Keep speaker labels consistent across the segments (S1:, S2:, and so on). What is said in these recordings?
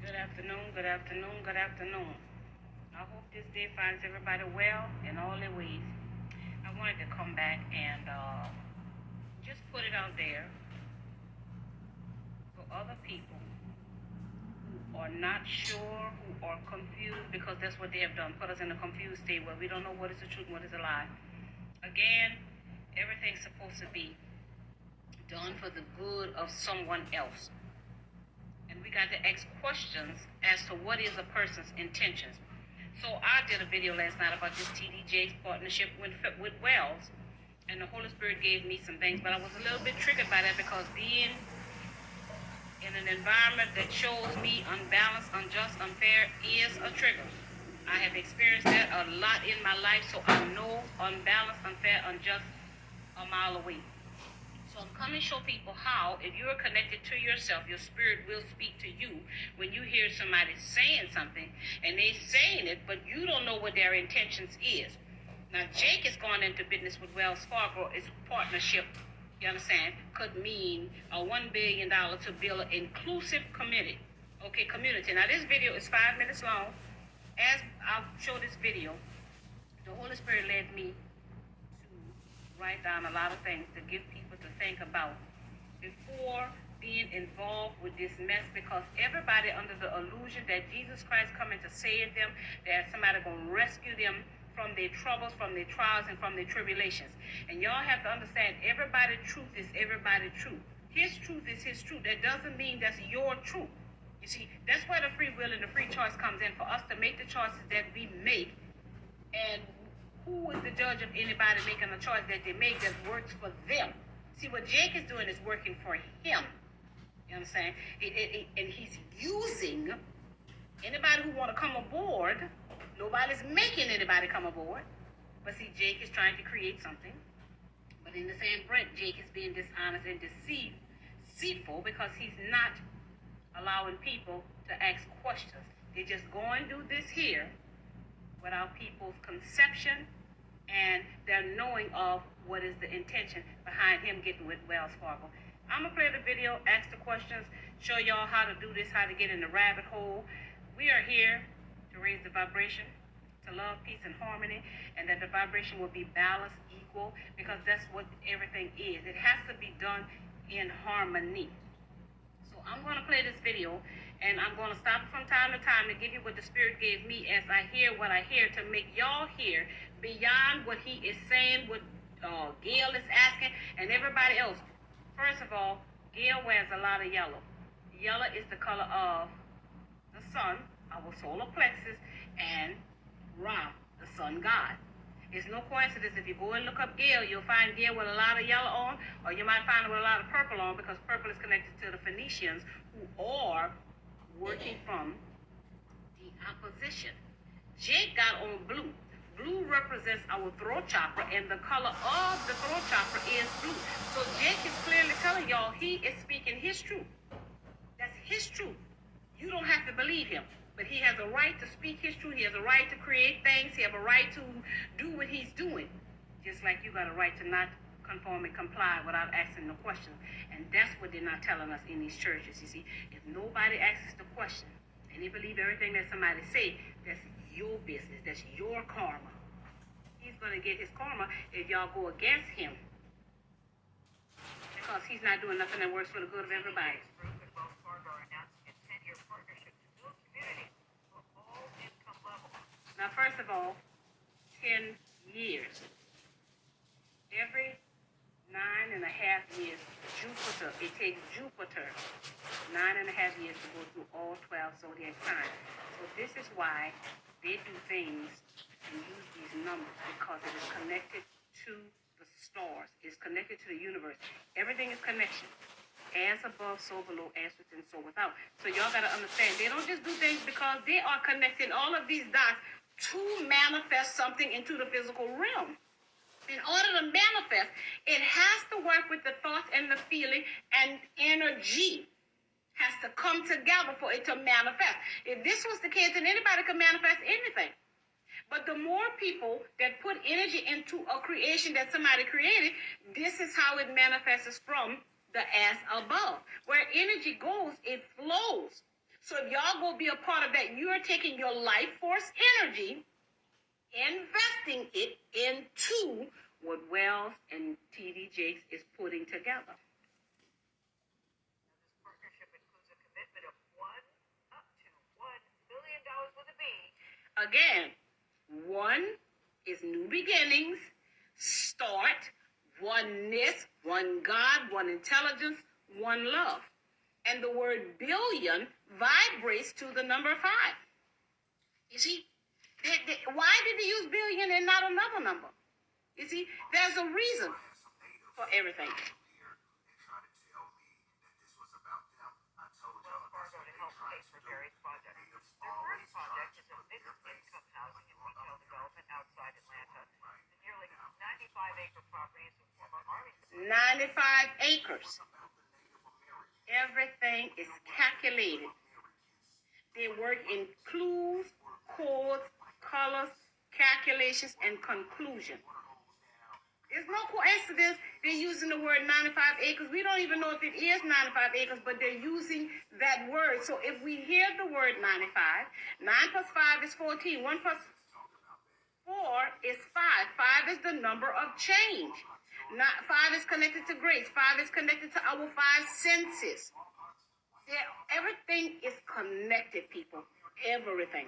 S1: Good afternoon, good afternoon, good afternoon. I hope this day finds everybody well in all their ways. I wanted to come back and just put it out there for other people who are not sure, who are confused, because that's what they have done, put us in a confused state where we don't know what is the truth and what is a lie. Again, everything's supposed to be done for the good of someone else. And we got to ask questions as to what is a person's intentions. So I did a video last night about this TDJ's partnership with Wells, and the Holy Spirit gave me some things, but I was a little bit triggered by that because being in an environment that shows me unbalanced, unjust, unfair is a trigger. I have experienced that a lot in my life, so I know unbalanced, unfair, unjust a mile away. So I'm coming to show people how, if you are connected to yourself, your spirit will speak to you when you hear somebody saying something and they saying it, but you don't know what their intentions is. Now, Jake is going into business with Wells Fargo. It's a partnership, you understand, could mean a $1 billion to build an inclusive community. Okay, community. Now, this video is 5 minutes long. As I'll show this video, the Holy Spirit led me write down a lot of things to give people to think about before being involved with this mess, because everybody under the illusion that Jesus Christ coming to save them, that somebody going to rescue them from their troubles, from their trials, and from their tribulations. And y'all have to understand, everybody's truth is everybody's truth. His truth is his truth. That doesn't mean that's your truth. You see, that's where the free will and the free choice comes in, for us to make the choices that we make. And who is the judge of anybody making a choice that they make that works for them? See, what Jake is doing is working for him. You understand? And he's using anybody who want to come aboard. Nobody's making anybody come aboard. But see, Jake is trying to create something. But in the same breath, Jake is being dishonest and deceitful, because he's not allowing people to ask questions. They just go and do this here without people's conception and their knowing of what is the intention behind him getting with Wells Fargo. I'm going to play the video, ask the questions, show y'all how to do this, how to get in the rabbit hole. We are here to raise the vibration, to love, peace, and harmony, and that the vibration will be balanced, equal, because that's what everything is. It has to be done in harmony. So I'm going to play this video, and I'm going to stop from time to time to give you what the Spirit gave me as I hear what I hear, to make y'all hear beyond what he is saying, what Gail is asking, and everybody else. First of all, Gail wears a lot of yellow. Yellow is the color of the sun, our solar plexus, and Ra, the sun god. It's no coincidence if you go and look up Gail, you'll find Gail with a lot of yellow on, or you might find her with a lot of purple on, because purple is connected to the Phoenicians, who are working from the opposition. Jake got on blue. Blue represents our throat chakra, and the color of the throat chakra is blue. So Jake is clearly telling y'all he is speaking his truth. That's his truth. You don't have to believe him. But he has a right to speak his truth. He has a right to create things. He has a right to do what he's doing. Just like you got a right to not conform and comply without asking the question. And that's what they're not telling us in these churches, you see. If nobody asks the question and they believe everything that somebody say, that's your business. That's your karma. He's going to get his karma if y'all go against him. Because he's not doing nothing that works for the good of everybody. Now, first of all, 10 years. Every 9.5 years, Jupiter, it takes Jupiter 9.5 years to go through all 12 zodiac signs. So this is why they do things and use these numbers, because it is connected to the stars. It's connected to the universe. Everything is connection. As above, so below, as within, so without. So y'all got to understand, they don't just do things because they are connecting all of these dots to manifest something into the physical realm. In order to manifest, it has to work with the thoughts and the feeling, and energy has to come together for it to manifest. If this was the case, then anybody could manifest anything. But the more people that put energy into a creation that somebody created, this is how it manifests from the as above. Where energy goes, it flows. So if y'all go be a part of that, you are taking your life force energy, investing it into what Wells and TD Jakes is putting together.
S2: This partnership includes a commitment of up to $1 billion with a B.
S1: Again, one is new beginnings, start, oneness, one God, one intelligence, one love. And the word billion vibrates to the number 5. You see, why did they use billion and not another number? You see, there's a reason for everything.
S2: Wells Fargo to help pay for various projects. Their first project is a mixed-income housing and retail development outside Atlanta. The nearly 95-acre property is a former Army.
S1: 95 acres. Everything is calculated. They work in clues, codes, colors, calculations, and conclusion. There's no coincidence they're using the word 95 acres. We don't even know if it is 95 acres, but they're using that word. So if we hear the word 95, 9 plus 5 is 14. 1 plus 4 is 5. 5 is the number of change. 5 is connected to grace. 5 is connected to our 5 senses. Everything is connected, people. Everything.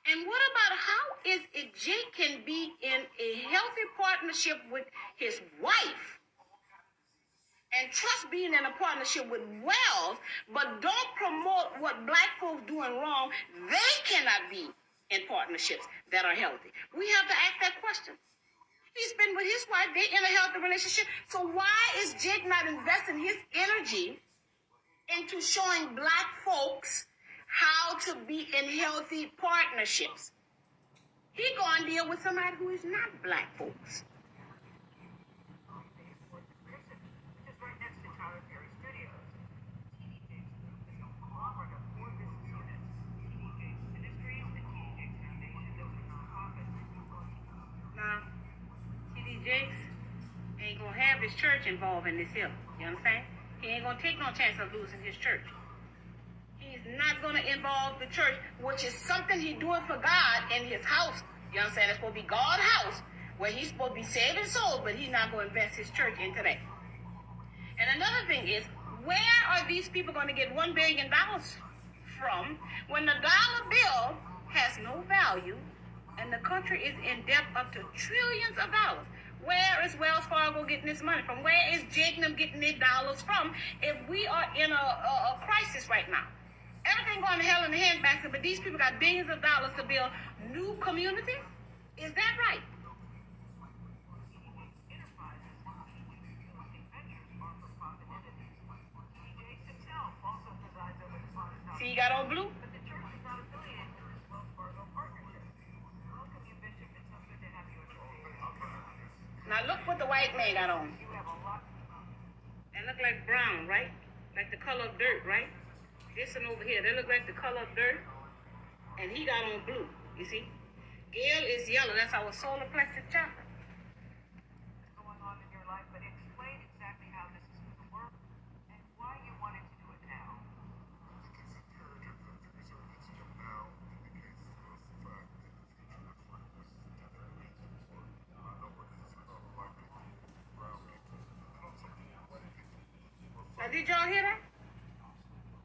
S1: And what about how is it Jake can be in a healthy partnership with his wife and trust being in a partnership with Wells, but don't promote what black folks doing wrong? They cannot be in partnerships that are healthy. We have to ask that question. He's been with his wife. They're in a healthy relationship. So why is Jake not investing his energy into showing black folks how to be in healthy partnerships? He gonna deal with somebody who is not black folks.
S2: Which is right next to Tyler Perry Studios. TD Jakes Group is a conglomerate of 4 business units. TD Jakes Ministries and TD Jakes Foundation, those are nonprofits.
S1: Now, TD Jakes ain't gonna have his church involved in this here. You understand? He ain't gonna take no chance of losing his church. He's not going to involve the church, which is something he's doing for God in his house. You understand? It's supposed to be God's house where he's supposed to be saving souls, but he's not going to invest his church into that. And another thing is, where are these people going to get $1 billion from when the dollar bill has no value and the country is in debt up to trillions of dollars? Where is Wells Fargo getting this money from? Where is Jake getting their dollars from if we are in a crisis right now? Everything going to hell in the handbasket, but these people got billions of dollars to build new communities? Is that right? See, you got on blue?
S2: But the church is not affiliated with this Wells Fargo partnership. Welcome you, Bishop. It's so good to have you at your table.
S1: Now look what the white man got on.
S2: You have a lot.
S1: That look like brown, right? Like the color of dirt, right? This one over here, that look like the color of dirt. And he got on blue, you see? Gail is yellow. That's our solar plexus chakra.
S2: What's going on in your life, but explain exactly how this is going to work and why you wanted to do it now.
S3: Because it's imperative that the resiliency of now indicates to us the fact that the future looks like this never been before. I know what it is about black people, brown people, some white people.
S1: Now, did y'all hear that?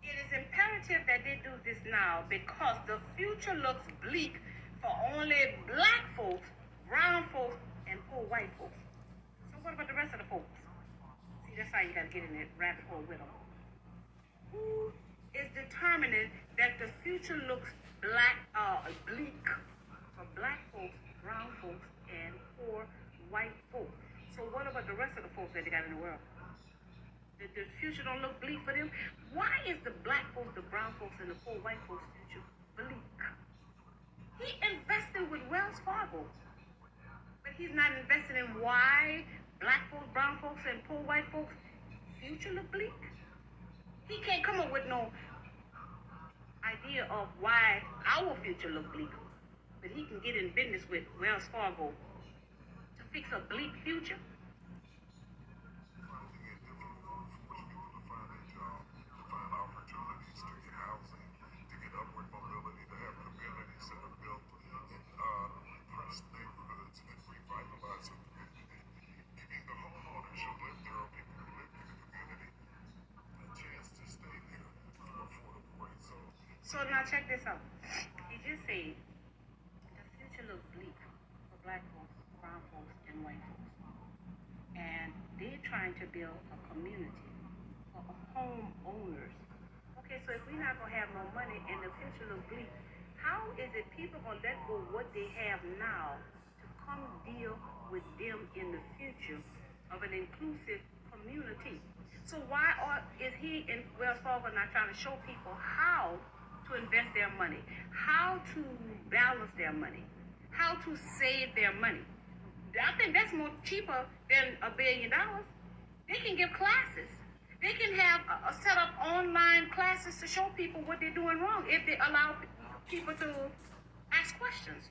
S1: It is imperative that they do this now because the future looks bleak for only black folks, brown folks, and poor white folks. So what about the rest of the folks? See, that's how you got to get in that rabbit hole with them. Who is determining that the future looks bleak for black folks, brown folks, and poor white folks? So what about the rest of the folks that they got in the world? The future don't look bleak for them. Why is the black folks, the brown folks, and the poor white folks' future bleak? He invested with Wells Fargo, but he's not investing in why black folks, brown folks, and poor white folks' future look bleak. He can't come up with no idea of why our future look bleak, but he can get in business with Wells Fargo to fix a bleak future.
S3: Finding it difficult for most people to find a job, to find opportunities, to get housing.
S1: So now check this out. He just said the future looks bleak for black folks, brown folks, and white folks. And they're trying to build a community for homeowners. Okay, so if we're not gonna have no money and the future looks bleak, how is it people gonna let go what they have now to come deal with them in the future of an inclusive community? So why is he in Wells Fargo not trying to show people how to invest their money, how to balance their money, how to save their money? I think that's more cheaper than $1 billion. They can give classes. They can have a set up online classes to show people what they're doing wrong if they allow people to ask questions.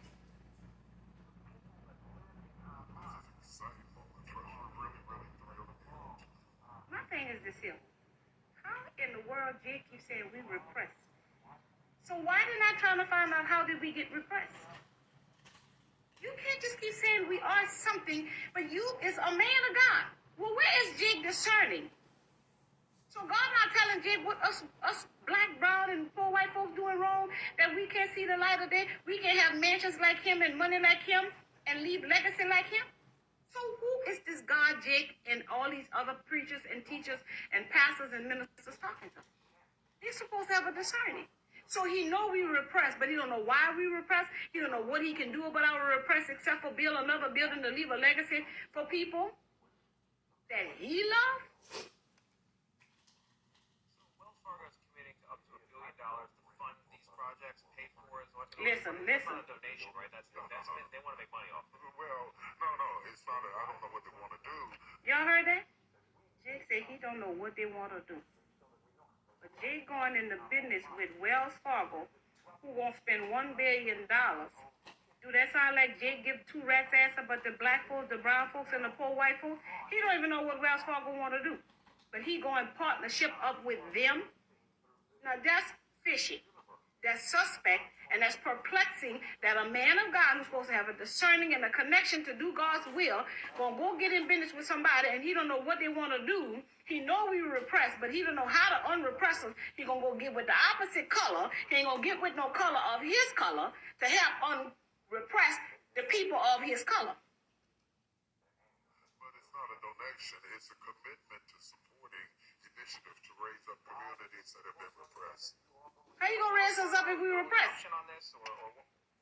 S1: My thing is this here. How in the world Jake keeps saying we repress? So why did I trying to find out how did we get repressed? You can't just keep saying we are something, but you is a man of God. Well, where is Jake discerning? So God not telling Jake what us black, brown, and poor white folks doing wrong, that we can't see the light of day, we can't have mansions like him and money like him and leave legacy like him? So who is this God, Jake, and all these other preachers and teachers and pastors and ministers talking to? They're supposed to have a discerning. So he know we repress, but he don't know why we repress. He don't know what he can do about our repress except for build another building to leave a legacy for people that he loves.
S4: So Wells Fargo is committing to up to $1 billion to fund these projects, pay for it.
S1: Listen.
S4: That's not a donation, right? That's an investment. They want to make money off of it.
S3: Well, no, it's not. I don't know what they want to do.
S1: Y'all heard that? Jake said he don't know what they want to do. But Jake going in the business with Wells Fargo, who won't spend $1 billion. Do that sound like Jake give two rats ass about the black folks, the brown folks, and the poor white folks? He don't even know what Wells Fargo want to do. But he going partnership up with them. Now that's fishy. That's suspect, and that's perplexing that a man of God who's supposed to have a discerning and a connection to do God's will gonna go get in business with somebody and he don't know what they want to do. He know we repress, but he don't know how to unrepress them. He gonna go get with the opposite color. He ain't gonna get with no color of his color to help unrepress the people of his color.
S3: But it's not a donation. It's a commitment to supporting initiatives to raise up communities that have been repressed.
S1: How you gonna raise us up if we repress?
S4: On this, or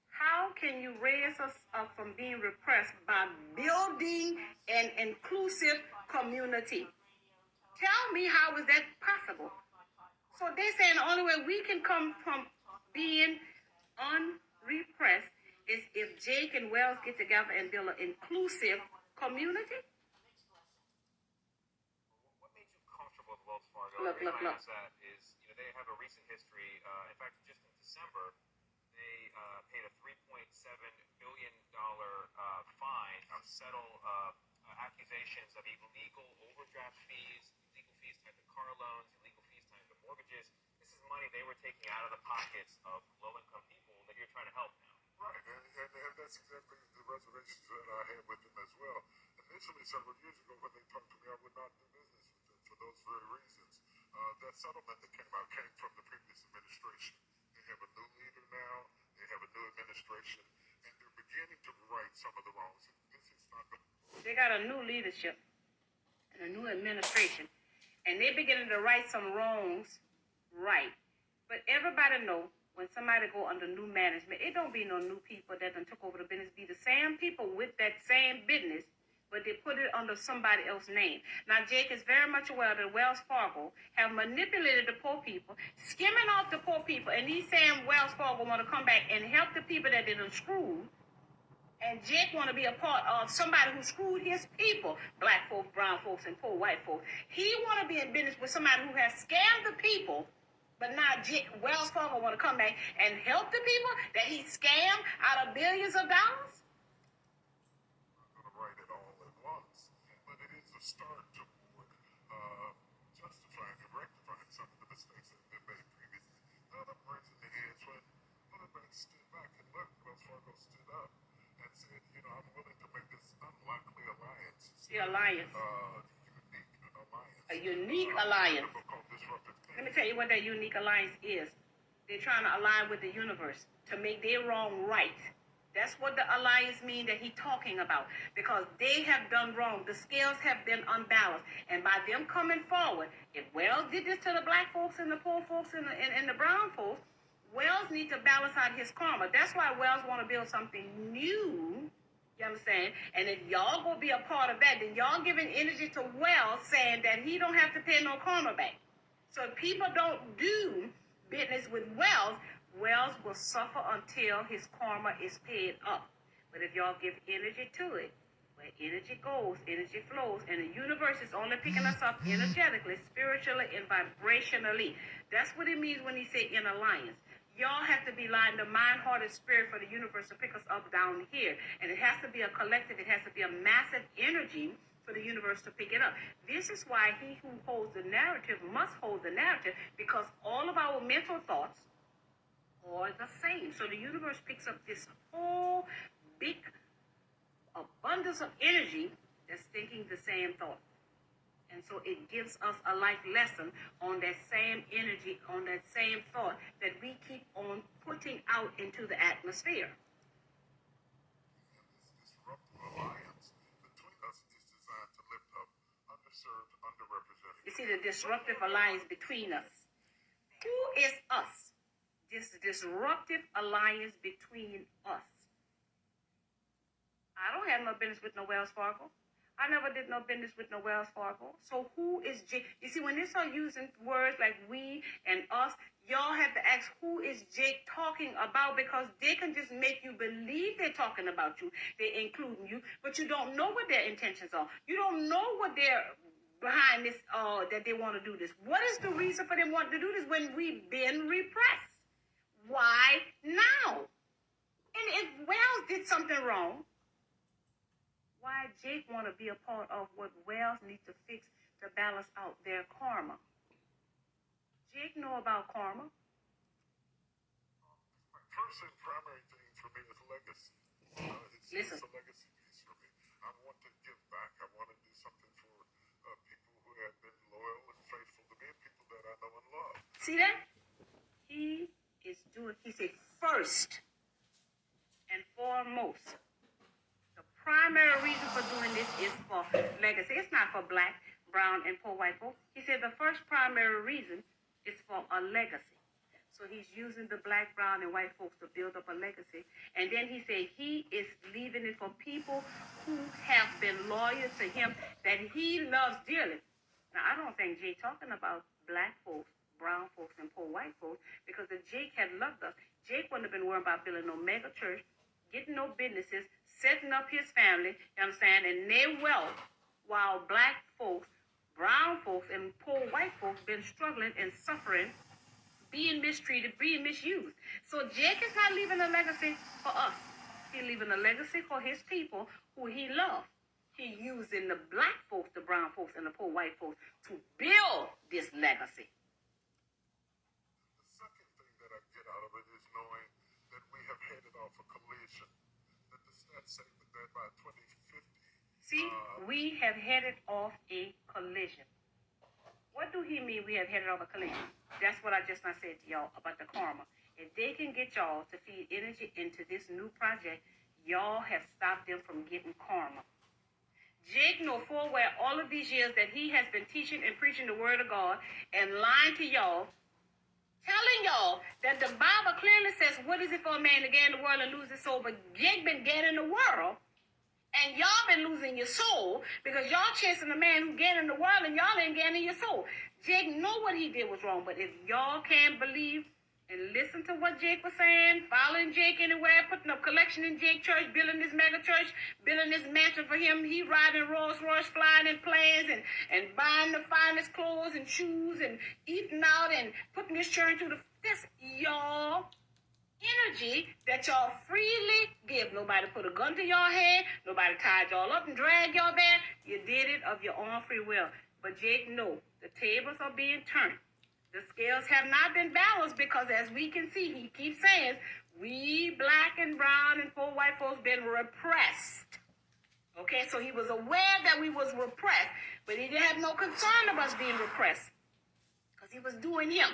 S1: How can you raise us up from being repressed? By building an inclusive community. Tell me how is that possible? So they're saying the only way we can come from being unrepressed is if Jake and Wells get together and build an inclusive community.
S4: what made you comfortable with Wells Fargo?
S1: Look.
S4: That is, they have a recent history. In fact, just in December, they paid a $3.7 billion fine to settle accusations of illegal overdraft fees, illegal fees tied to car loans, illegal fees tied to mortgages. This is money they were taking out of the pockets of low-income people that you're trying to help now.
S3: Right, and that's exactly the reservations that I had with them as well. Initially, several years ago, when they talked to me, I would not do business with them for those very reasons. That settlement that came out came from the previous administration. They have a new leader now. They have a new administration, and they're beginning to right some of the wrongs. This is not the...
S1: They got a new leadership and a new administration, and they're beginning to right some wrongs right. But everybody know when somebody go under new management, it don't be no new people that done took over the business. Be the same people with that same business, but they put it under somebody else's name. Now, Jake is very much aware that Wells Fargo have manipulated the poor people, skimming off the poor people, and he's saying Wells Fargo want to come back and help the people that they done screwed. And Jake want to be a part of somebody who screwed his people, black folks, brown folks, and poor white folks. He want to be in business with somebody who has scammed the people, but now Wells Fargo want to come back and help the people that he scammed out of billions of dollars?
S3: Start toward justifying and rectifying some of the mistakes that have been made previously. The other person is when other banks stood back and looked, Wells Fargo stood up and said, I'm willing to make this unlikely alliance.
S1: The alliance.
S3: Unique alliance.
S1: A unique alliance. Let me tell you what that unique alliance is. They're trying to align with the universe to make their wrong right. That's what the alliance means that he's talking about. Because they have done wrong. The scales have been unbalanced. And by them coming forward, if Wells did this to the black folks and the poor folks and the brown folks, Wells needs to balance out his karma. That's why Wells want to build something new. You understand? And if y'all gonna be a part of that, then y'all giving energy to Wells saying that he don't have to pay no karma back. So if people don't do business with Wells, Wells will suffer until his karma is paid up. But if y'all give energy to it, where energy goes, energy flows, and the universe is only picking us up energetically, spiritually, and vibrationally. That's what it means when he say in alliance. Y'all have to be lying the mind, heart, and spirit for the universe to pick us up down here. And it has to be a collective, it has to be a massive energy for the universe to pick it up. This is why he who holds the narrative must hold the narrative, because all of our mental thoughts are the same. So the universe picks up this whole big abundance of energy that's thinking the same thought. And so it gives us a life lesson on that same energy, on that same thought that we keep on putting out into the atmosphere.
S3: And this disruptive alliance between us is designed to lift up underserved, underrepresented.
S1: You see, the disruptive alliance between us. Who is us? This disruptive alliance between us. I don't have no business with no Wells Fargo. I never did no business with no Wells Fargo. So who is Jake? You see, when they start using words like we and us, y'all have to ask, who is Jake talking about? Because they can just make you believe they're talking about you. They're including you, but you don't know what their intentions are. You don't know what they're behind this, that they want to do this. What is the reason for them wanting to do this when we've been repressed? Why now? And if Wells did something wrong, why Jake want to be a part of what Wells needs to fix to balance out their karma? Jake know about karma.
S3: First and primary thing for me is legacy. It's a legacy piece for me. I want to give back. I want to do something for people who have been loyal and faithful to me and people that I know and love.
S1: See that? He is doing, he said, first and foremost. Primary reason for doing this is for legacy. It's not for black, brown, and poor white folks. He said the first primary reason is for a legacy. So he's using the black, brown, and white folks to build up a legacy. And then he said he is leaving it for people who have been loyal to him, that he loves dearly. Now, I don't think Jake talking about black folks, brown folks, and poor white folks, because if Jake had loved us, Jake wouldn't have been worried about building no mega church, getting no businesses, setting up his family, you understand, and their wealth, while black folks, brown folks, and poor white folks been struggling and suffering, being mistreated, being misused. So Jake is not leaving a legacy for us. He's leaving a legacy for his people who he loves. He's using the black folks, the brown folks, and the poor white folks to build this legacy.
S3: The second thing that I get out of it is knowing that we have headed off a collision. That the stats say that by 2050.
S1: See, we have headed off a collision. What do he mean we have headed off a collision? That's what I just now said to y'all about the karma. If they can get y'all to feed energy into this new project, y'all have stopped them from getting karma. Jake know full well all of these years that he has been teaching and preaching the word of God and lying to y'all, telling y'all that the Bible clearly says, what is it for a man to gain the world and lose his soul? But Jake been gaining the world, and y'all been losing your soul because y'all chasing a man who gaining the world and y'all ain't gaining your soul. Jake know what he did was wrong, but if y'all can't believe and listen to what Jake was saying, following Jake anywhere, putting up collection in Jake church, building this mega church, building this mansion for him, he riding Rolls Royce, flying in planes, and buying the finest clothes and shoes and eating out and putting this church to this y'all energy that y'all freely give. Nobody put a gun to your head, nobody tied y'all up and dragged y'all there. You did it of your own free will. But Jake, no, the tables are being turned. The scales have not been balanced because, as we can see, he keeps saying, we black and brown and poor white folks been repressed. Okay, so he was aware that we was repressed, but he didn't have no concern of us being repressed because he was doing him.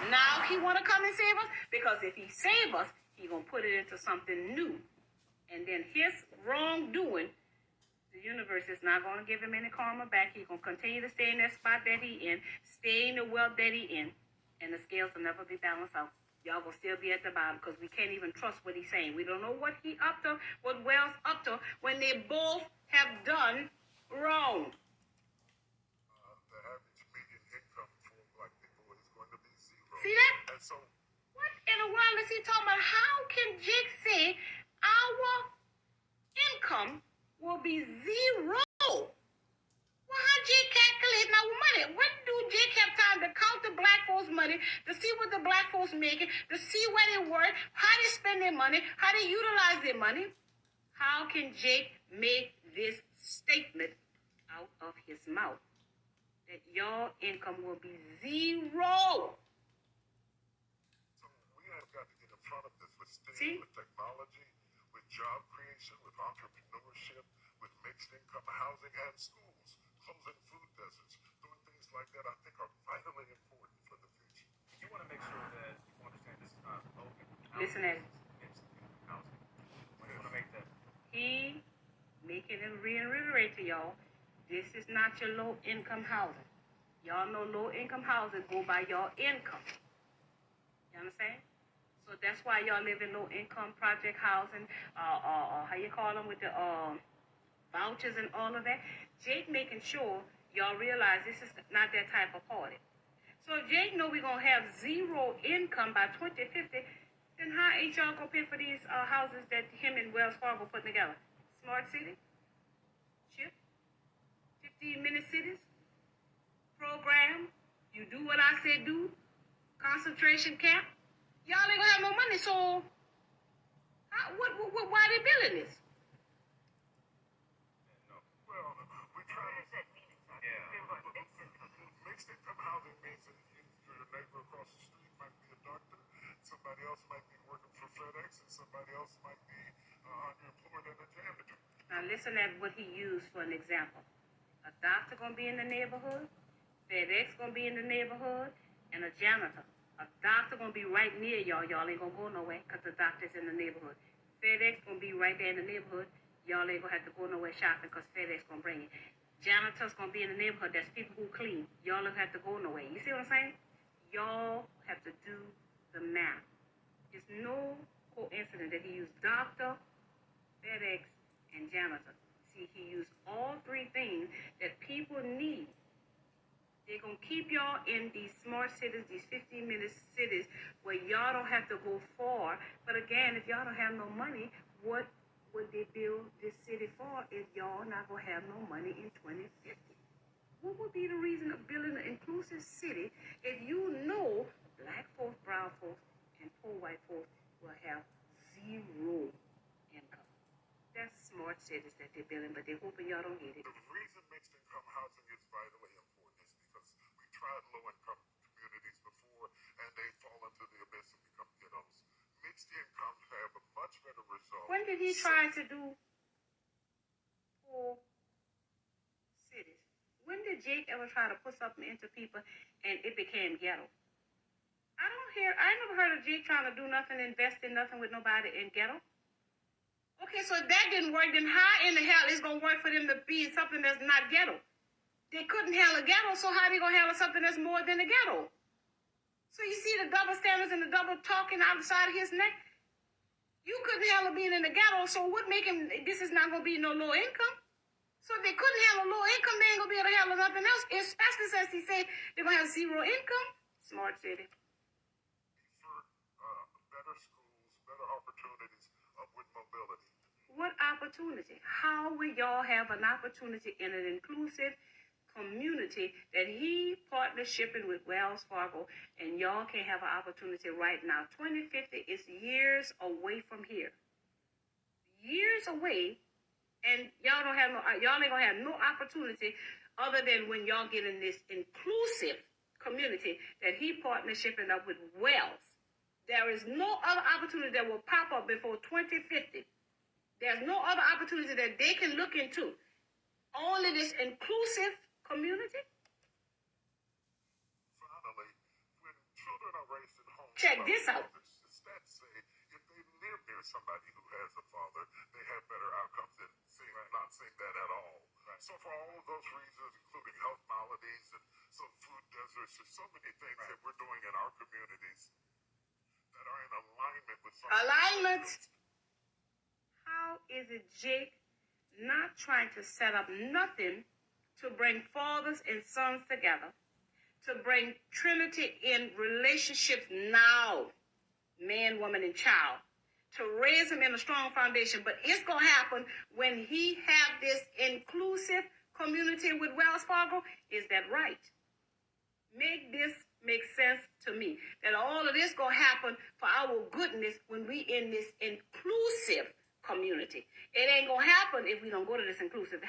S1: Now he want to come and save us? Because if he save us, he going to put it into something new. And then his wrongdoing, the universe is not going to give him any karma back. He's going to continue to stay in that spot that he in, stay in the wealth that he in, and the scales will never be balanced out. Y'all will still be at the bottom because we can't even trust what he's saying. We don't know what he up to, what Wells up to when they both have done wrong.
S3: The average median income for black people is going to be zero.
S1: See that?
S3: And so,
S1: What in the world is he talking about? How can Jake say our income will be zero? Well, how Jake calculate our money? When do Jake have time to count the black folks' money, to see what the black folks making, to see where they work, how they spend their money, how they utilize their money? How can Jake make this statement out of his mouth that your income will be zero?
S3: so we have got to get in front of this with STEAM,
S1: See?
S3: with technology, with job creation, with entrepreneurship, with mixed income housing and schools, closing food deserts, doing things like that I think are vitally important for the future.
S4: You want to make sure that people understand this is not low income housing.
S1: Listen at it.
S4: It's income housing. You want to make that.
S1: He making it reiterate to y'all, this is not your low income housing. Y'all know low income housing go by your income. You understand? So that's why y'all live in low income project housing, how you call them with the vouchers and all of that. Jake making sure y'all realize this is not that type of party. So if Jake know we're gonna have zero income by 2050, then how ain't y'all gonna pay for these houses that him and Wells Fargo putting together? Smart city, chip, 15-minute cities, program. You do what I said do. Concentration camp. Y'all ain't gonna have no money. So, why they building this?
S4: No.
S3: Well, we try
S2: What
S3: to...
S2: does that mean exactly?
S4: Yeah.
S2: We're about mixed income.
S3: Mixed income housing means that your neighbor across the street might be a doctor, somebody else might be working for FedEx, and somebody else might be unemployed and a janitor.
S1: Now listen at what he used for an example. A doctor gonna be in the neighborhood, FedEx gonna be in the neighborhood, and a janitor. A doctor gonna be right near y'all. Y'all ain't gonna go nowhere because the doctor's in the neighborhood. FedEx gonna be right there in the neighborhood. Y'all ain't gonna have to go nowhere shopping because FedEx gonna bring it. Janitors gonna be in the neighborhood. That's people who clean. Y'all don't have to go nowhere. You see what I'm saying? Y'all have to do the math. It's no coincidence that he used doctor, FedEx, and janitor. See, he used all three things that people need. They're going to keep y'all in these smart cities, these 15-minute cities where y'all don't have to go far. But again, if y'all don't have no money, what would they build this city for if y'all not going to have no money in 2050? What would be the reason of building an inclusive city if you know black folks, brown folks, and poor white folks will have zero income? That's smart cities that they're building, but they're hoping y'all don't get it.
S3: The reason mixed income housing is vitally important is because we tried low income communities before and they fall into the abyss and become ghettos. Mixed income have a much better result.
S1: When did he try to do poor cities? When did Jake ever try to put something into people and it became ghetto? I never heard of Jake trying to do nothing, invest in nothing with nobody in ghetto. Okay, so if that didn't work, then how in the hell is going to work for them to be something that's not ghetto? They couldn't handle a ghetto, so how they going to handle something that's more than a ghetto? So you see the double standards and the double talking outside his neck? You couldn't handle being in the ghetto, so what make him, this is not going to be no low income? So if they couldn't handle low income, they ain't going to be able to handle nothing else, especially since he said they're going to have zero income. Smart city.
S3: Better schools, better opportunities, upward mobility.
S1: What opportunity? How will y'all have an opportunity in an inclusive community that he partnershiping with Wells Fargo and y'all can have an opportunity right now? 2050 is years away from here. Years away, and y'all ain't gonna have no opportunity other than when y'all get in this inclusive community that he partnershiping up with Wells. There is no other opportunity that will pop up before 2050. There's no other opportunity that they can look into. Only this inclusive community.
S3: Finally, when children are
S1: Check this out.
S3: The stats say if they live near somebody who has a father, they have better outcomes than not seeing that at all. Right. So for all of those reasons, including health maladies and some food deserts, there's so many things that we're doing in our communities that are in alignment with some
S1: alignment. How is it Jake not trying to set up nothing to bring fathers and sons together, to bring Trinity in relationships now, man, woman, and child, to raise them in a strong foundation? But it's going to happen when he have this inclusive community with Wells Fargo. Is that right? Make this make sense to me. That all of this going to happen for our goodness when we in this inclusive community. It ain't going to happen if we don't go to this inclusive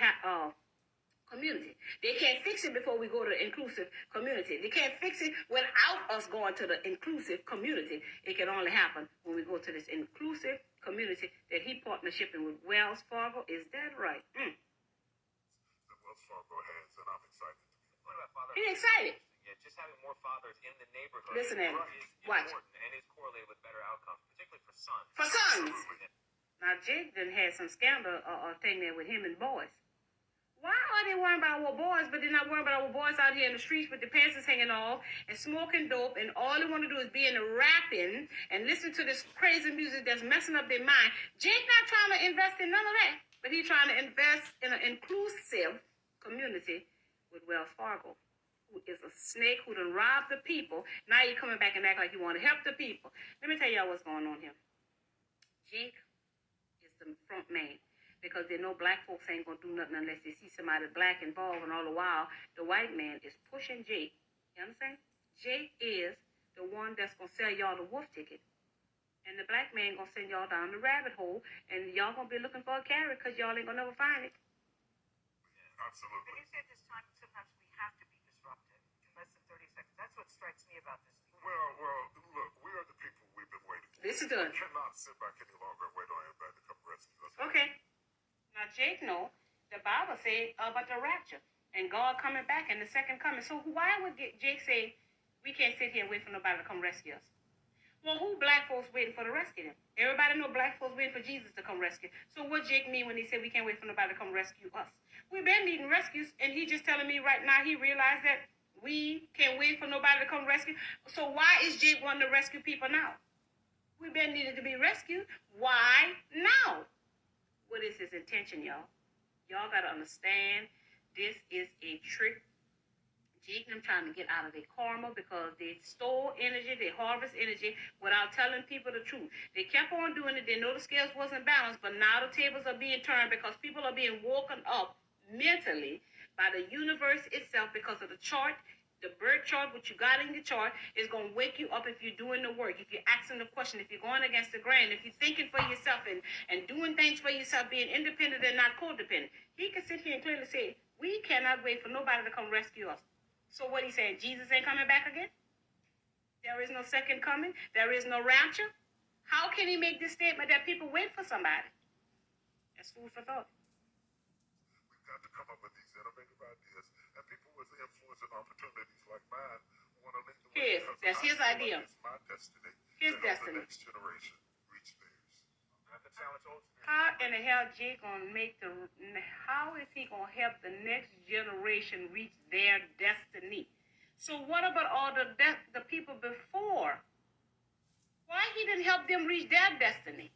S1: community. They can't fix it before we go to the inclusive community. They can't fix it without us going to the inclusive community. It can only happen when we go to this inclusive community that he partnershiping with Wells Fargo. Is that right?
S3: that Wells Fargo has, and I'm excited to be.
S4: What about father?
S1: He's excited.
S4: Yeah, just having more fathers in the neighborhood
S1: Listen at him.
S4: is
S1: Watch.
S4: important and is correlated with better outcomes, particularly for sons.
S1: For sons. Now, Jake done had some scandal thing there with him and boys. Why are they worrying about our boys, but they're not worrying about our boys out here in the streets with the pants hanging off and smoking dope, and all they want to do is be in the rapping and listen to this crazy music that's messing up their mind? Jake not trying to invest in none of that, but he's trying to invest in an inclusive community with Wells Fargo, who is a snake who done robbed the people. Now you're coming back and act like you want to help the people. Let me tell y'all what's going on here. Jake is the front man, because they know black folks ain't gonna do nothing unless they see somebody black involved, and all the while the white man is pushing Jake. You understand? Jake is the one that's gonna sell y'all the wolf ticket, and the black man gonna send y'all down the rabbit hole, and y'all gonna be looking for a carrot because y'all ain't gonna never find it.
S3: Absolutely.
S2: But you say at this time sometimes we have to be disruptive in less than 30 seconds. That's what strikes me about this.
S3: Well, look, we are the people we've been waiting for.
S1: This is good.
S3: We cannot sit back any longer and wait on everybody to come rescue us.
S1: Okay. Now Jake know the Bible said about the rapture and God coming back and the second coming. So why would Jake say we can't sit here and wait for nobody to come rescue us? Well, who black folks waiting for to rescue them? Everybody know black folks waiting for Jesus to come rescue. So what Jake mean when he said we can't wait for nobody to come rescue us? We've been needing rescues, and he just telling me right now he realized that we can't wait for nobody to come rescue. So why is Jake wanting to rescue people now? We've been needed to be rescued. Why now? What is his intention, y'all? Y'all got to understand this is a trick. Jake and them trying to get out of their karma because they stole energy, they harvest energy without telling people the truth. They kept on doing it. They know the scales wasn't balanced, but now the tables are being turned because people are being woken up mentally by the universe itself because of the chart. The birth chart, what you got in your chart, is going to wake you up if you're doing the work, if you're asking the question, if you're going against the grain, if you're thinking for yourself and doing things for yourself, being independent and not codependent. He can sit here and clearly say, we cannot wait for nobody to come rescue us. So what he saying, Jesus ain't coming back again? There is no second coming? There is no rapture? How can he make this statement that people wait for somebody? That's food for thought.
S3: We've got to come up with these innovative ideas, and people with influence and opportunities like mine want to lead the way.
S1: That's his idea.
S3: It's my destiny.
S1: His
S3: to help
S1: destiny.
S3: The next generation reach theirs.
S1: How in the hell Jake gonna how is he gonna help the next generation reach their destiny? So what about all the people before? Why he didn't help them reach their destiny?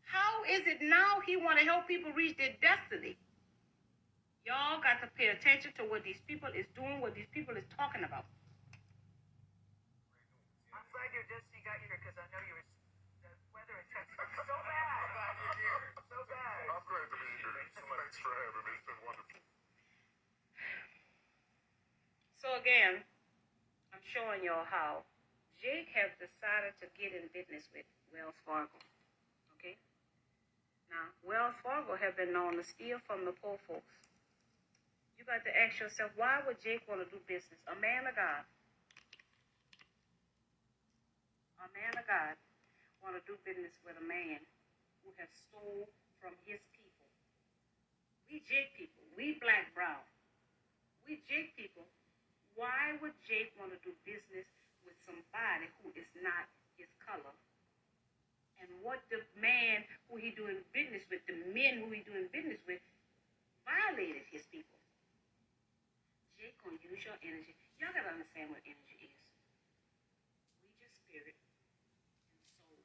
S1: How is it now he want to help people reach their destiny? Y'all got to pay attention to what these people is doing, what these people is talking about.
S2: I'm glad your destiny got you here because I know the weather in Texas is so bad. So bad.
S3: I'm glad to be here. Thanks for having me. It's been wonderful.
S1: So again, I'm showing y'all how Jake has decided to get in business with Wells Fargo. Okay? Now, Wells Fargo have been known to steal from the poor folks. You got to ask yourself, why would Jake want to do business? A man of God want to do business with a man who has stole from his people. We Jake people, we black, brown, we Jake people. Why would Jake want to do business with somebody who is not the man who he doing business with, the men who he doing business with, violated his people. Jake gonna use your energy. Y'all gotta understand what energy is. We just spirit and soul.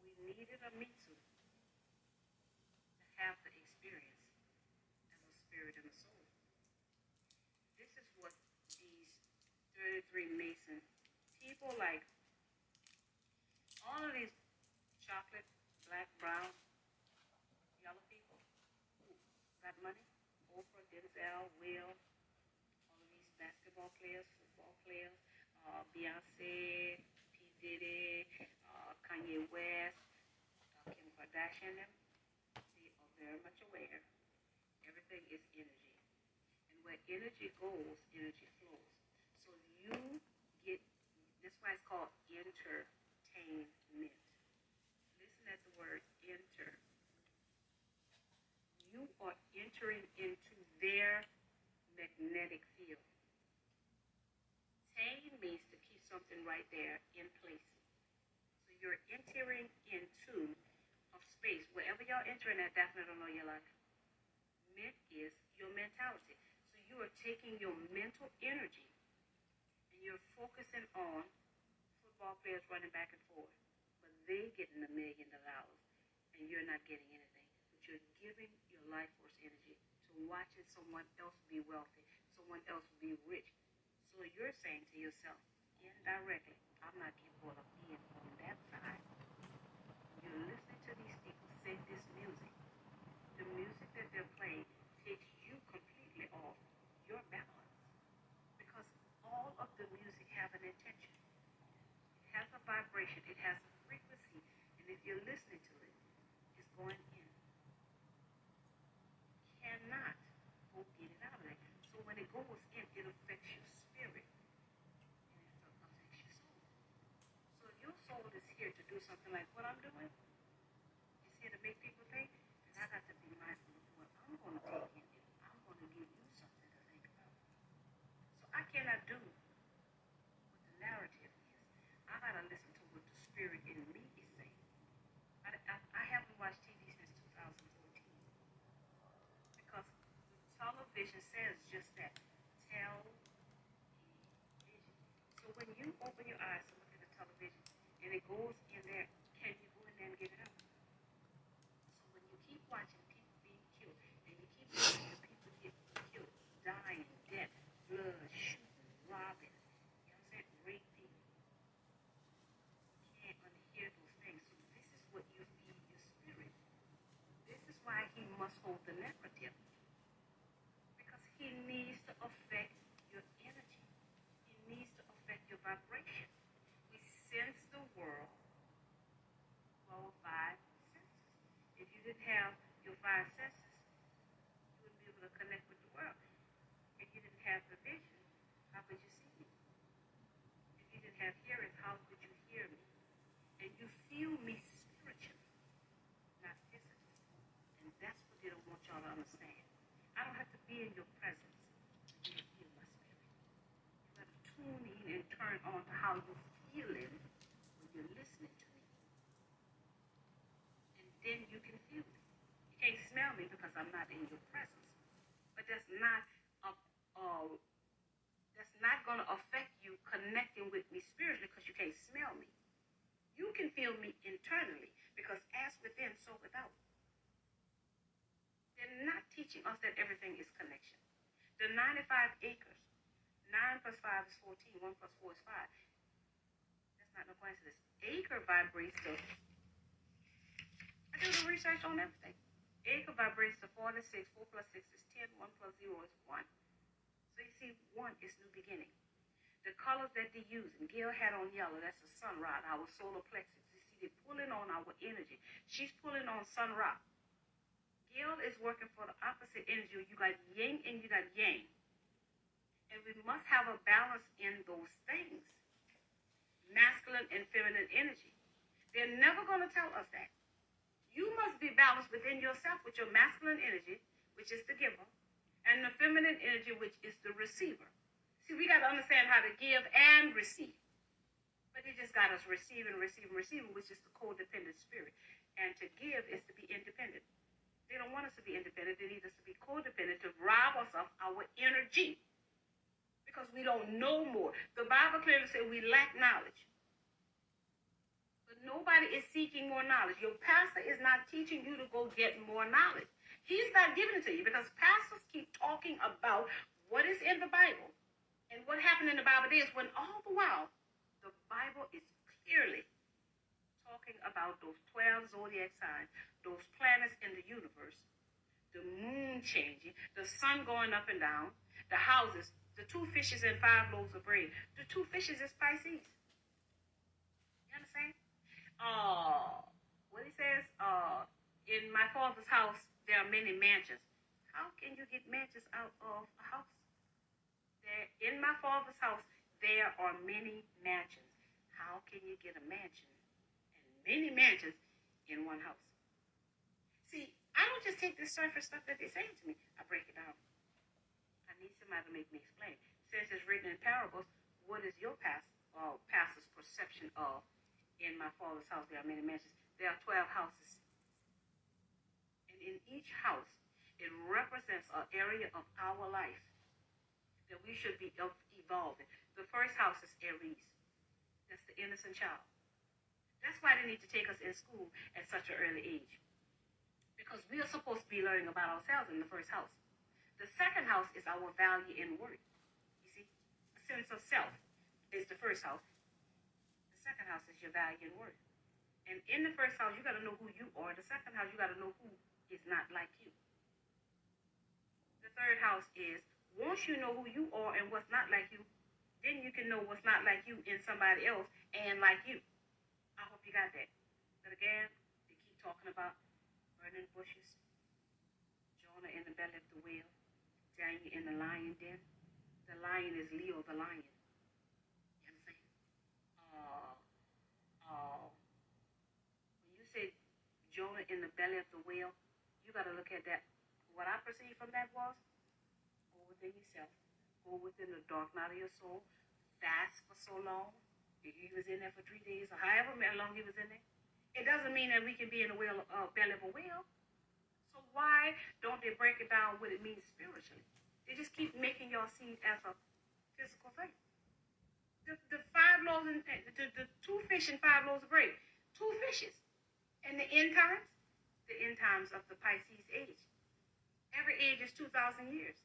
S1: We needed a mitsu to have the experience as a spirit and a soul. This is what these 33 Mason people like. All of these chocolate, black, brown, yellow people who got money, Oprah, Denzel, Will, all of these basketball players, football players, Beyonce, P. Diddy, Kanye West, Kim Kardashian, them, they are very much aware everything is energy. And where energy goes, energy flows. So you get, that's why it's called entertainment. Listen at the word enter. You are entering into their magnetic field. Tame means to keep something right there in place. So you're entering into a space. Wherever y'all entering at, definitely don't know your life. Ment is your mentality. So you are taking your mental energy and you're focusing on football players running back and forth. But they getting $1 million and you're not getting anything. But you're giving your life force energy to watching someone else be wealthy, someone else be rich. So you're saying to yourself, indirectly, I'm not capable of being on that side. You're listening to these people sing this music. The music that they're playing takes you completely off your balance. Because all of the music have an intention. It has a vibration, it has a frequency, and if you're listening to it, it's going in. You cannot go get it out of there. So when it goes in, it affects your spirit and it affects your soul. So if your soul is here to do something like what I'm doing, it's here to make people think, then I got to be mindful of what I'm going to take in there. I'm going to give you something to think about. So I cannot do what the narrative is. I got to listen to what the spirit in me is saying. I haven't watched TV since 2014 because television says just that. Television. So when you open your eyes to look at the television and it goes in there, can you go in there and get it out? So when you keep watching people being killed and you keep watching the people get killed, dying, death, blood, shooting, robbing, you know what I'm saying, raping, you can't unhear those things. So this is what you feed your spirit. This is why he must hold the narrative. Because he needs to affect your energy. He needs to affect your vibration. We sense the world through 5 senses. If you didn't have your 5 senses, you wouldn't be able to connect with the world. If you didn't have the vision, how could you see me? If you didn't have hearing, how could you hear me? And you feel me spiritually, not physically. And that's what they don't want y'all to understand. I don't have to be in your presence for you to feel my spirit. You got to tune in and turn on to how you're feeling when you're listening to me. And then you can feel me. You can't smell me because I'm not in your presence. But that's not going to affect you connecting with me spiritually because you can't smell me. You can feel me internally because as within, so without. They're not teaching us that everything is connection. The 95 acres, 9 plus 5 is 14, 1 plus 4 is 5. That's not no coincidence. Acre vibrates to, I do the research on everything. Acre vibrates to 46, 4 plus 6 is 10, 1 plus 0 is 1. So you see, 1 is new beginning. The colors that they use, and Gail had on yellow, that's the sun rod, our solar plexus. You see, they're pulling on our energy. She's pulling on sun rod. Gail is working for the opposite energy. You got yin and you got yang. And we must have a balance in those things. Masculine and feminine energy. They're never going to tell us that. You must be balanced within yourself with your masculine energy, which is the giver, and the feminine energy, which is the receiver. See, we got to understand how to give and receive. But they just got us receiving, which is the codependent spirit. And to give is to be independent. They don't want us to be independent. They need us to be codependent to rob us of our energy because we don't know more. The Bible clearly says we lack knowledge. But nobody is seeking more knowledge. Your pastor is not teaching you to go get more knowledge. He's not giving it to you because pastors keep talking about what is in the Bible. And what happened in the Bible is when all the while the Bible is clearly talking about those 12 zodiac signs, those planets in the universe, the moon changing, the sun going up and down, the houses, the 2 fishes and 5 loaves of bread. The 2 fishes is Pisces. You understand? What he says, in my father's house, there are many mansions. How can you get mansions out of a house? In my father's house, there are many mansions. How can you get a mansion and many mansions in one house? See, I don't just take the surface stuff that they're saying to me. I break it down. I need somebody to make me explain. Since it's written in parables, what is your pastor's perception of in my father's house? There are many mansions. There are 12 houses. And in each house, it represents an area of our life that we should be evolving. The first house is Aries. That's the innocent child. That's why they need to take us in school at such an early age. Because we are supposed to be learning about ourselves in the first house. The second house is our value and worth. You see, a sense of self is the first house. The second house is your value and worth. And in the first house, you got to know who you are. The second house, you got to know who is not like you. The third house is once you know who you are and what's not like you, then you can know what's not like you in somebody else and like you. I hope you got that. But again, they keep talking about burning bushes, Jonah in the belly of the whale, Daniel in the lion den. The lion is Leo the lion. You understand? When you say Jonah in the belly of the whale, you got to look at that. What I perceived from that was go within yourself, go within the dark night of your soul, fast for so long. If he was in there for 3 days or however long he was in there, it doesn't mean that we can be in the belly of a whale. So why don't they break it down what it means spiritually? They just keep making y'all see it as a physical thing. The 5 loaves and the 2 fish and 5 loaves of bread, 2 fishes, and the end times of the Pisces age. Every age is 2,000 years.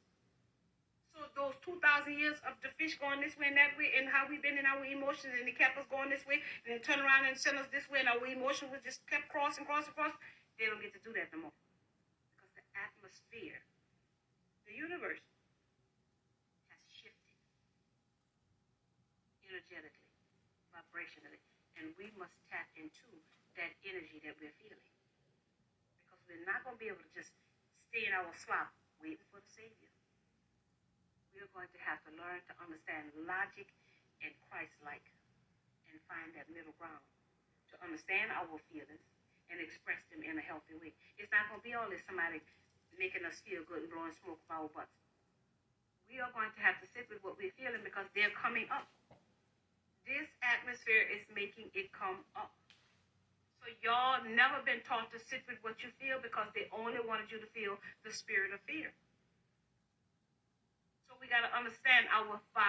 S1: So those 2,000 years of the fish going this way and that way, and how we've been in our emotions, and they kept us going this way, and then turn around and send us this way, and our emotions was just kept crossing. They don't get to do that no more. Because the atmosphere, the universe, has shifted energetically, vibrationally, and we must tap into that energy that we're feeling. Because we're not going to be able to just stay in our slop waiting for the Savior. We're going to have to learn to understand logic and Christ-like and find that middle ground to understand our feelings and express them in a healthy way. It's not going to be all this somebody making us feel good and blowing smoke of our butts. We are going to have to sit with what we're feeling because they're coming up. This atmosphere is making it come up. So y'all never been taught to sit with what you feel because they only wanted you to feel the spirit of fear. So we got to understand our 5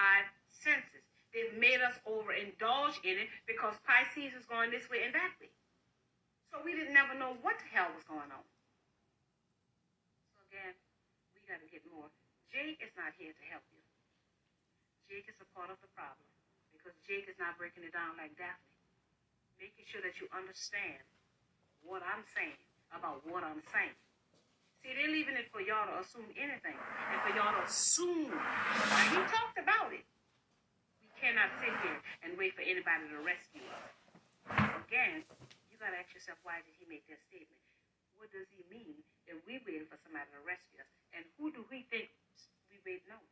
S1: senses. They've made us overindulge in it because Pisces is going this way and that way. So we didn't never know what the hell was going on. So again, we got to get more. Jake is not here to help you. Jake is a part of the problem because Jake is not breaking it down like Daphne. Making sure that you understand what I'm saying about what I'm saying. See, they're leaving it for y'all to assume anything. And for y'all to assume. Now, you talked about it. We cannot sit here and wait for anybody to rescue us. Again, you got to ask yourself, why did he make that statement? What does he mean that we're waiting for somebody to rescue us? And who do we think we waiting on?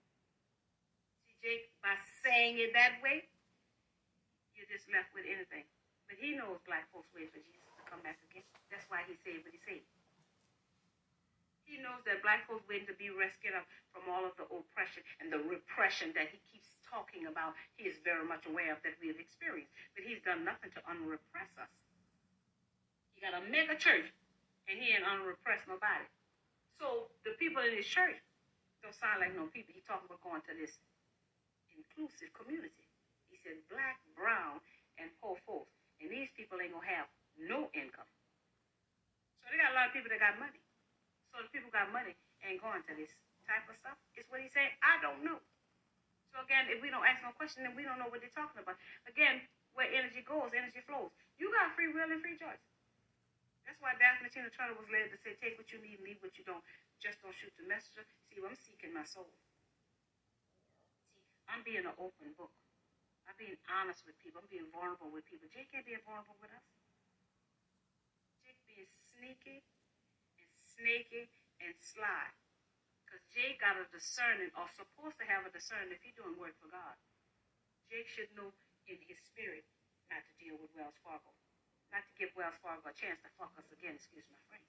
S1: See, Jake, by saying it that way, you're just left with anything. But he knows black folks wait for Jesus to come back again. That's why he said what he said. He He knows that black folks waiting to be rescued from all of the oppression and the repression that he keeps talking about. He is very much aware of that we have experienced, but he's done nothing to unrepress us. He got a mega church, and he ain't unrepressed nobody. So the people in his church don't sound like no people. He talking about going to this inclusive community. He said black, brown, and poor folks. And these people ain't gonna have no income. So they got a lot of people that got money. So the people got money ain't going to this type of stuff. It's what he's saying. I don't know. So again, if we don't ask no question, then we don't know what they're talking about. Again, where energy goes, energy flows. You got free will and free choice. That's why Daphne Tina Turner was led to say, take what you need and leave what you don't. Just don't shoot the messenger. See, I'm seeking my soul. See, I'm being an open book. I'm being honest with people. I'm being vulnerable with people. Jake can't be vulnerable with us. Jake being sneaky and snaky and sly. Because Jake got a discerning, or supposed to have a discerning if he's doing work for God. Jake should know in his spirit not to deal with Wells Fargo. Not to give Wells Fargo a chance to fuck us again, excuse my French.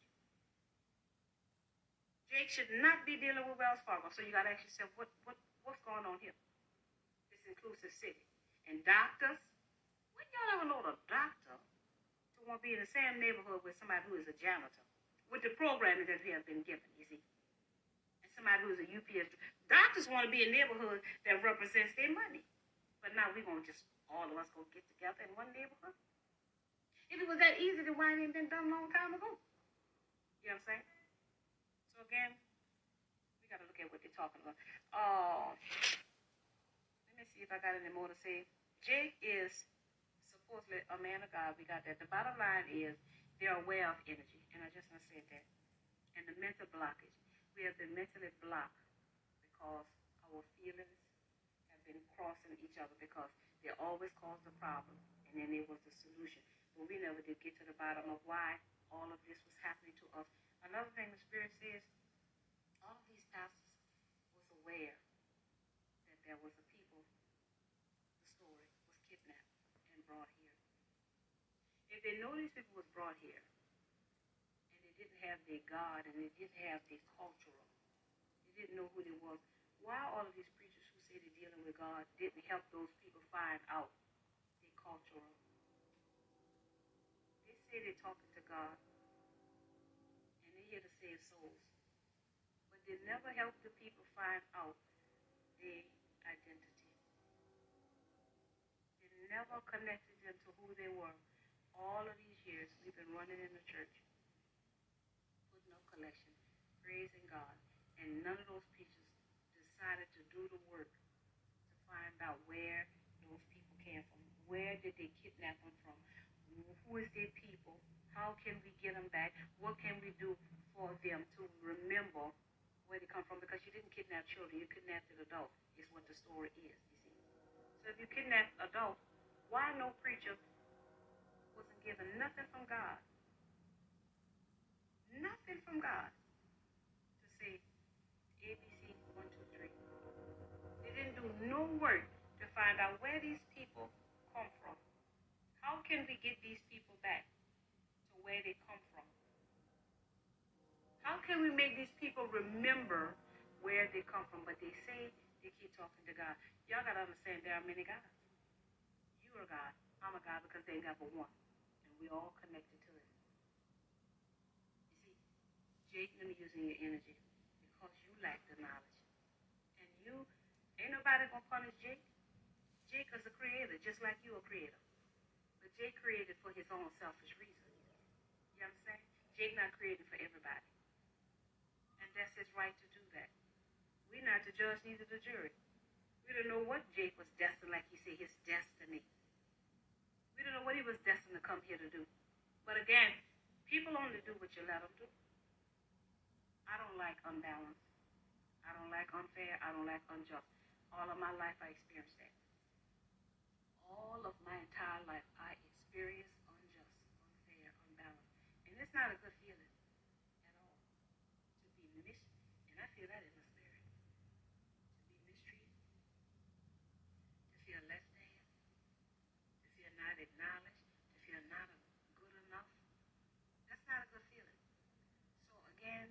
S1: Jake should not be dealing with Wells Fargo. So you got to ask yourself, what's going on here? This inclusive city. And doctors, when y'all ever know a doctor to want to be in the same neighborhood with somebody who is a janitor? With the programming that we have been given, you see. And somebody who is a UPS. Doctors want to be in a neighborhood that represents their money. But now we're going to just, all of us go get together in one neighborhood? If it was that easy, then why it ain't been done a long time ago? You know what I'm saying? So again, we got to look at what they're talking about. Let me see if I got any more to say. Jake is supposedly a man of God. We got that. The bottom line is they're aware of energy. And I just want to say that. And the mental blockage. We have been mentally blocked because our feelings have been crossing each other because they always cause the problem. And then there was the solution. But we never did get to the bottom of why all of this was happening to us. Another thing the Spirit says, all of these pastors was aware that there was a people, the story, was kidnapped and brought here. If they know these people was brought here, and they didn't have their God, and they didn't have their cultural, they didn't know who they was, why all of these preachers who say they're dealing with God didn't help those people find out their cultural? They say they're talking to God, and they're here to save souls. But they never help the people find out their identity. They never connected them to who they were. All of these years we've been running in the church, putting up collection, praising God, and none of those preachers decided to do the work to find out where those people came from. Where did they kidnap them from? Who is their people? How can we get them back? What can we do for them to remember where they come from? Because you didn't kidnap children, you kidnapped an adult, is what the story is, you see. So if you kidnap adults, why no preacher wasn't given nothing from God? Nothing from God to say ABC 1, 2, 3. They didn't do no work to find out where these people come from. How can we get these people back to where they come from? How can we make these people remember where they come from? But they say they keep talking to God. Y'all got to understand there are many gods. You are God. I'm a God because they ain't got but one. And we all connected to it. You see, Jake, let me using your energy because you lack the knowledge. And you, ain't nobody going to punish Jake. Jake is a creator, just like you a creator. But Jake created for his own selfish reasons. You understand? Jake not created for everybody. And that's his right to do that. We're not the judge, neither the jury. We don't know what Jake was destined, like he said, his destiny. We don't know what he was destined to come here to do. But again, people only do what you let them do. I don't like unbalanced. I don't like unfair. I don't like unjust. All of my life I experienced that. All of my entire life I experienced unjust, unfair, unbalanced. And it's not a good feeling at all to be and I feel that in my spirit, to be mistreated, to feel less than, to feel not acknowledged, to feel not good enough. That's not a good feeling. So again,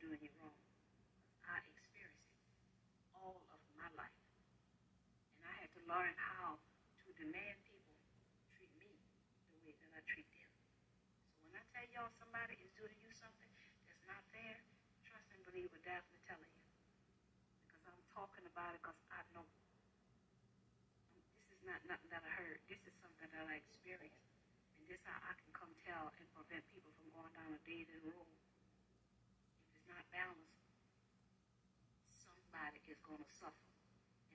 S1: doing you wrong. I experienced it all of my life. And I had to learn how to demand people treat me the way that I treat them. So when I tell y'all somebody is doing you something that's not fair, trust and believe what Daphne telling you. Because I'm talking about it because I know. This is not nothing that I heard. This is something that I experienced. And this how I can come tell and prevent people from going down a dead-end road. If it's not balanced, somebody is going to suffer.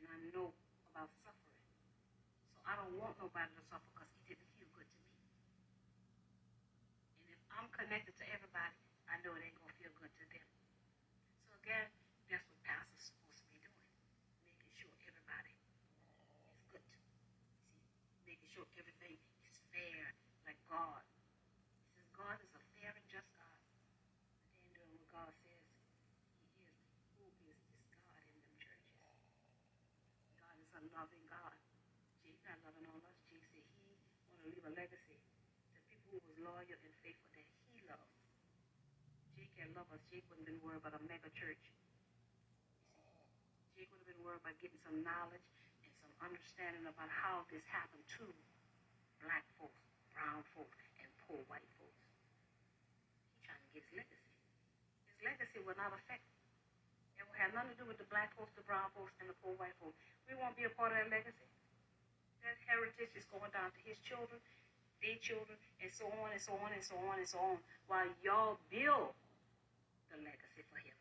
S1: And I know about suffering. So I don't want nobody to suffer because it didn't feel good to me. And if I'm connected to everybody, I know it ain't going to feel good to them. So again, that's what pastors are supposed to be doing. Making sure everybody is good. See, making sure everything is fair, like God. He says God is a fair and just God. But they ain't doing what God says He is. Who is this God in them churches? God is a loving God. Jake not loving on us. Jake said He want to leave a legacy to people who was loyal and faithful that He loved. Jake can love us. Jake wouldn't have been worried about a mega church. Jake would have been worried about getting some knowledge and some understanding about how this happened to black folks, brown folks, and poor white folks. He's trying to get his legacy. His legacy will not affect. It will have nothing to do with the black folks, the brown folks, and the poor white folks. We won't be a part of that legacy. That heritage is going down to his children, their children, and so on and so on and so on and so on, while y'all build the legacy for him.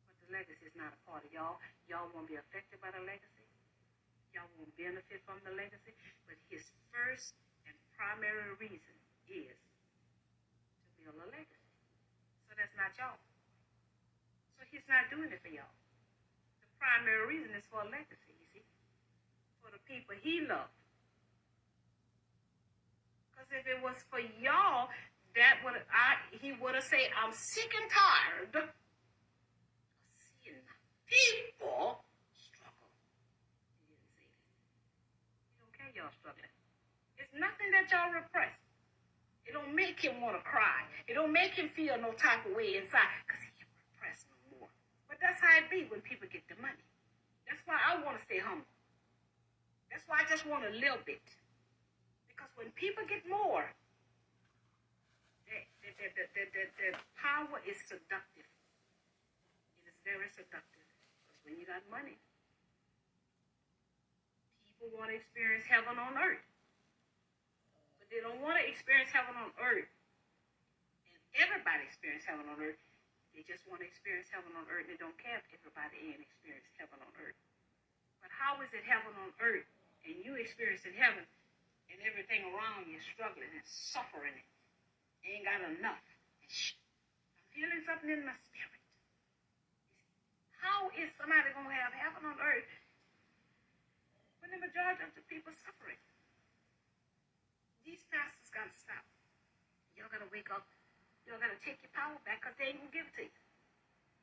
S1: But the legacy is not a part of y'all. Y'all won't be affected by the legacy. Y'all won't benefit from the legacy. But his first and primary reason is to build a legacy. So that's not y'all. So he's not doing it for y'all. The primary reason is for a legacy, you see, for the people he loved. Because if it was for y'all, he would have said, I'm sick and tired of seeing people struggle. He didn't say that. He don't care y'all struggling. It's nothing that y'all repress. It don't make him want to cry. It don't make him feel no type of way inside because he can't repress no more. But that's how it be when people get the money. That's why I want to stay humble. That's why I just want a little bit. Because when people get more, the power is seductive. It is very seductive. Because when you got money, people want to experience heaven on earth. But they don't want to experience heaven on earth. And everybody experience heaven on earth. They just want to experience heaven on earth. They don't care if everybody ain't experience heaven on earth. But how is it heaven on earth and you experiencing heaven and everything around you struggling and suffering it? Ain't got enough. I'm feeling something in my spirit. How is somebody going to have heaven on earth when the majority of the people suffering? These pastors got to stop. Y'all got to wake up. Y'all got to take your power back because they ain't going to give it to you.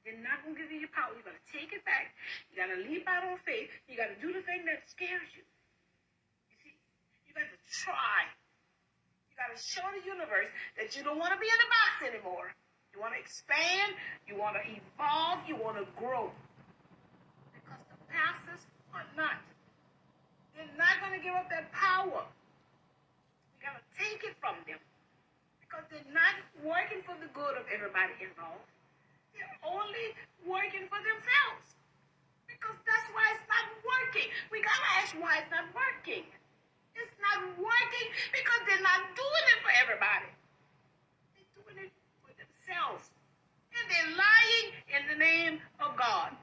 S1: They're not going to give you your power. You got to take it back. You got to leap out on faith. You got to do the thing that scares you. You see, you got to try. You got to show the universe that you don't want to be in a box anymore. You want to expand. You want to evolve. You want to grow. Because the pastors are not. They're not going to give up that power. We got to take it from them. Because they're not working for the good of everybody involved. They're only working for themselves. Because that's why it's not working. We got to ask why it's not working. It's not working because they're not doing it for everybody. They're doing it for themselves. And they're lying in the name of God.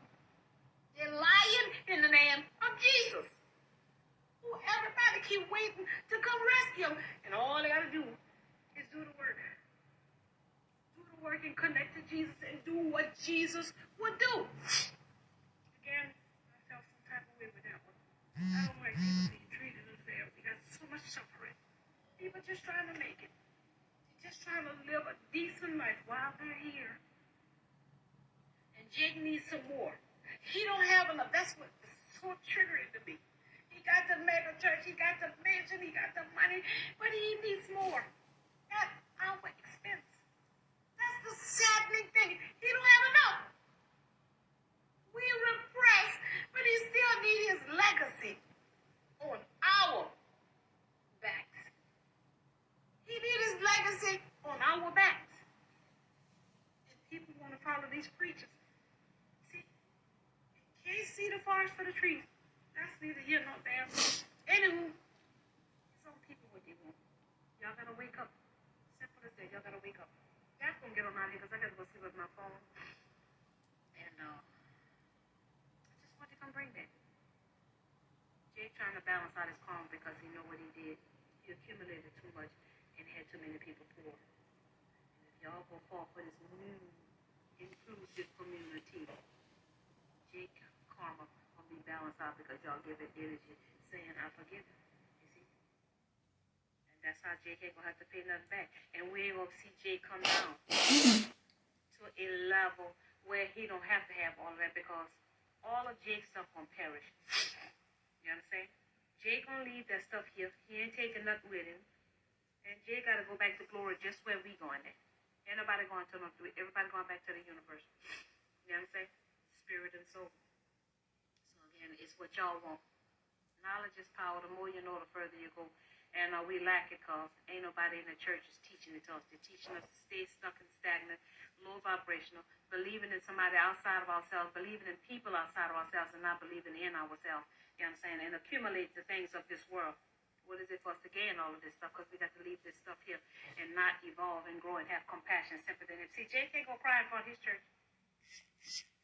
S1: They're lying in the name of Jesus. Who everybody keep waiting to come rescue them. And all they got to do is do the work. Do the work and connect to Jesus and do what Jesus would do. Again, I felt some type of way with that one. I don't like people being treated unfair. We got so much suffering. People just trying to make it. They're just trying to live a decent life while they're here. And Jake needs some more. He don't have enough. That's what is so triggering to me. He got the mega church, he got the mansion, he got the money, but he needs more at our expense. That's the saddening thing. He don't follow these preachers. See, can't see the forest for the trees. That's neither here nor there. Anywho, some people what they want. Y'all gotta wake up. Simple as that. Y'all gotta wake up. Y'all gonna get on out here because I gotta go see what's my phone. And just what they gonna bring back. Jay trying to balance out his karma because he know what he did. He accumulated too much and had too many people poor. And if y'all gonna fall for this new inclusive community, Jake karma gonna be balanced out because y'all give it energy saying I forgive you. You see? And that's how Jake ain't gonna have to pay nothing back. And we ain't gonna see Jake come down to a level where he don't have to have all of that because all of Jake's stuff gonna perish. You understand? Jake gonna leave that stuff here. He ain't taking nothing with him. And Jake gotta go back to glory just where we going at. Ain't nobody going to no, everybody going back to the universe. You understand? Spirit and soul. So again, it's what y'all want. Knowledge is power. The more you know, the further you go. And we lack it because ain't nobody in the church is teaching it to us. They're teaching us to stay stuck and stagnant, low vibrational, believing in somebody outside of ourselves, believing in people outside of ourselves, and not believing in ourselves. You understand? And accumulate the things of this world. What is it for us to gain all of this stuff? Because we got to leave this stuff here and not evolve and grow and have compassion, sympathy. And see, Jake can't go cry in front of his church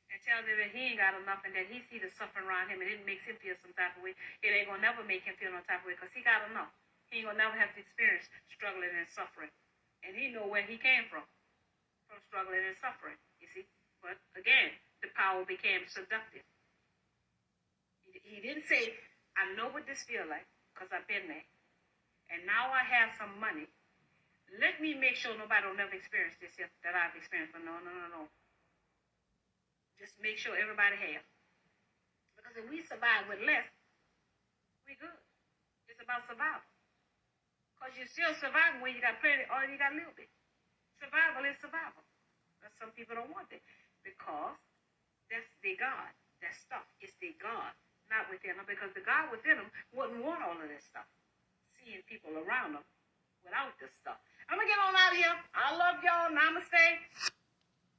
S1: and tell them that he ain't got enough and that he see the suffering around him and it makes him feel some type of way. It ain't going to never make him feel no type of way because he got enough. He ain't going to never have to experience struggling and suffering. And he know where he came from struggling and suffering, you see. But again, the power became seductive. He didn't say, I know what this feels like because I've been there. And now I have some money. Let me make sure nobody will never experience this here that I've experienced. But no. Just make sure everybody has. Because if we survive with less, we good. It's about survival. Because you're still surviving when you got plenty or you got a little bit. Survival is survival. But some people don't want it because that's their God. That stuff is their God, not within them. Because the God within them wouldn't want all of this stuff. Seeing people around them without this stuff. I'm going to get on out of here. I love y'all. Namaste.